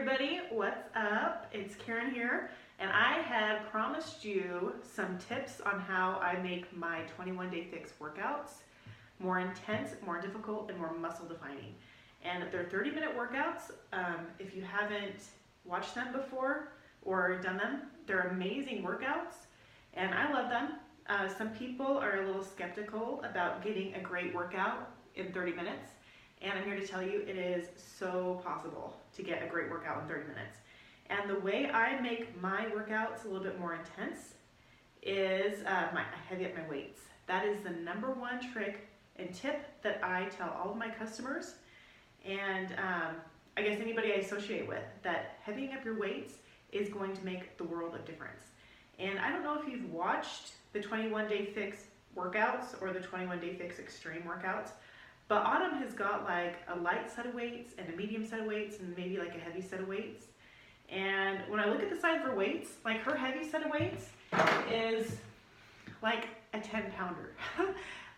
everybody, what's up? It's Karen here, and I had promised you some tips on how I make my 21-day fix workouts more intense, more difficult, and more muscle defining. And they're 30-minute workouts. If you haven't watched them before or done them, they're amazing workouts, and I love them. Some people are a little skeptical about getting a great workout in 30 minutes. And I'm here to tell you it is so possible to get a great workout in 30 minutes. And the way I make my workouts a little bit more intense is I heavy up my weights. That is the number one trick and tip that I tell all of my customers, and I guess anybody I associate with, that heavying up your weights is going to make the world of difference. And I don't know if you've watched the 21-day fix workouts or the 21-day fix extreme workouts, but Autumn has got like a light set of weights and a medium set of weights and maybe like a heavy set of weights. And when I look at the size of her weights, like her heavy set of weights is like a 10-pounder.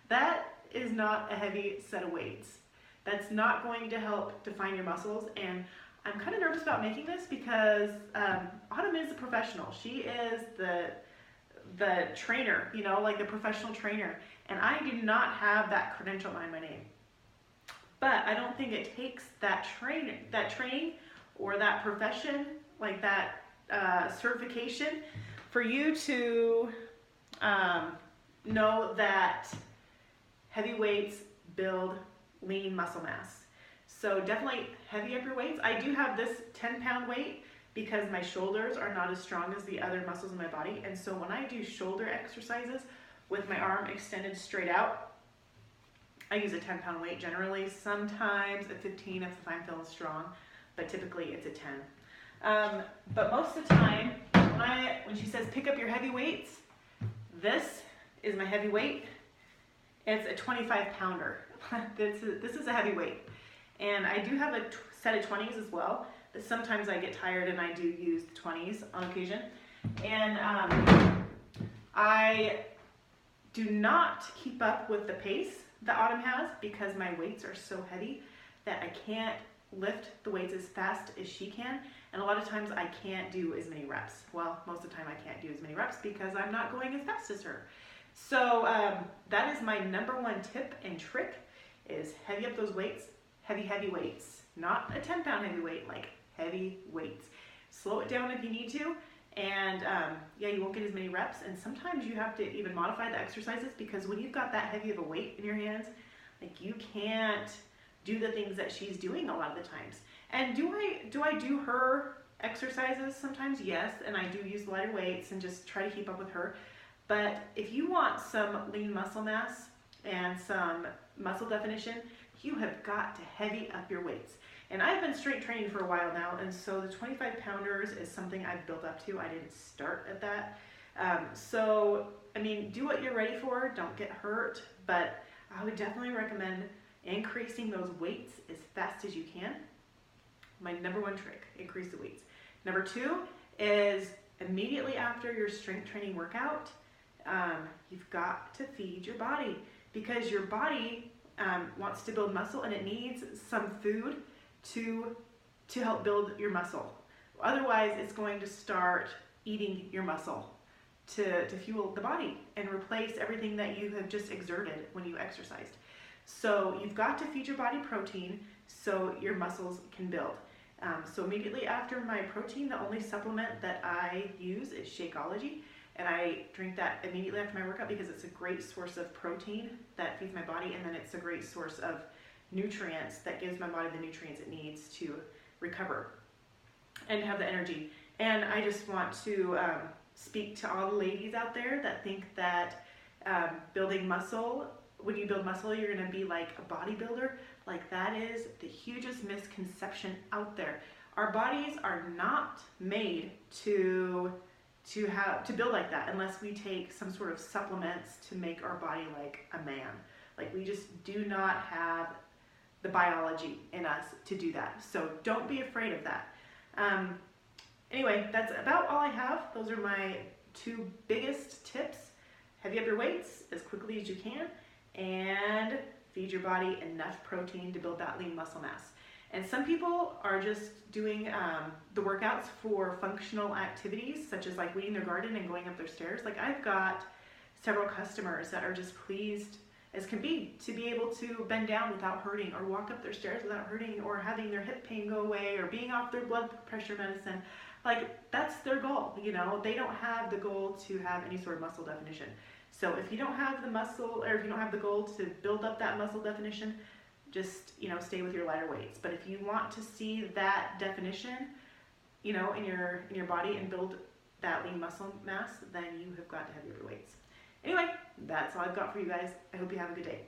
That is not a heavy set of weights. That's not going to help define your muscles. And I'm kind of nervous about making this because Autumn is a professional. She is the trainer, you know, like the professional trainer. And I do not have that credential behind my name. But I don't think it takes that training or that profession, like that certification, for you to know that heavy weights build lean muscle mass. So definitely heavy up your weights. I do have this 10-pound weight because my shoulders are not as strong as the other muscles in my body. And so when I do shoulder exercises with my arm extended straight out, I use a 10-pound weight generally, sometimes a 15 if I'm feeling strong, but typically it's a 10. But most of the time, when she says pick up your heavy weights, this is my heavy weight. It's a 25-pounder. This is a heavy weight. And I do have a set of 20s as well, but sometimes I get tired and I do use the 20s on occasion. And I do not keep up with the pace that Autumn has because my weights are so heavy that I can't lift the weights as fast as she can, and a lot of times I can't do as many reps. Well, most of the time I can't do as many reps because I'm not going as fast as her. So that is my number one tip and trick, is heavy up those weights, heavy weights, not a 10-pound heavy weight, like heavy weights. Slow it down if you need to. And yeah, you won't get as many reps, and sometimes you have to even modify the exercises because when you've got that heavy of a weight in your hands, like you can't do the things that she's doing a lot of the times. And do I do her exercises sometimes? Yes, and I do use lighter weights and just try to keep up with her. But if you want some lean muscle mass and some muscle definition, you have got to heavy up your weights. And I've been straight training for a while now, and so the 25-pounders is something I've built up to. I didn't start at that. So, I mean, do what you're ready for. Don't get hurt, but I would definitely recommend increasing those weights as fast as you can. My number one trick, increase the weights. Number two is immediately after your strength training workout, you've got to feed your body because your body wants to build muscle and it needs some food to help build your muscle. Otherwise, it's going to start eating your muscle to fuel the body and replace everything that you have just exerted when you exercised. So you've got to feed your body protein so your muscles can build. So immediately after my protein, the only supplement that I use is Shakeology, and I drink that immediately after my workout because it's a great source of protein that feeds my body, and then it's a great source of nutrients that gives my body the nutrients it needs to recover and have the energy. And I just want to speak to all the ladies out there that think that building muscle, when you build muscle, you're going to be like a bodybuilder. Like, that is the hugest misconception out there. Our bodies are not made to build like that unless we take some sort of supplements to make our body like a man. Like, we just do not have the biology in us to do that. So don't be afraid of that. Anyway, that's about all I have. Those are my two biggest tips. Heavy up your weights as quickly as you can, and feed your body enough protein to build that lean muscle mass. And some people are just doing the workouts for functional activities, such as like weeding their garden and going up their stairs. Like I've got several customers that are just pleased as can be to be able to bend down without hurting, or walk up their stairs without hurting, or having their hip pain go away, or being off their blood pressure medicine. Like that's their goal, you know. They don't have the goal to have any sort of muscle definition. So if you don't have the muscle, or if you don't have the goal to build up that muscle definition, just, you know, stay with your lighter weights. But if you want to see that definition, you know, in your body and build that lean muscle mass, then you have got to have heavier weights. Anyway, that's all I've got for you guys. I hope you have a good day.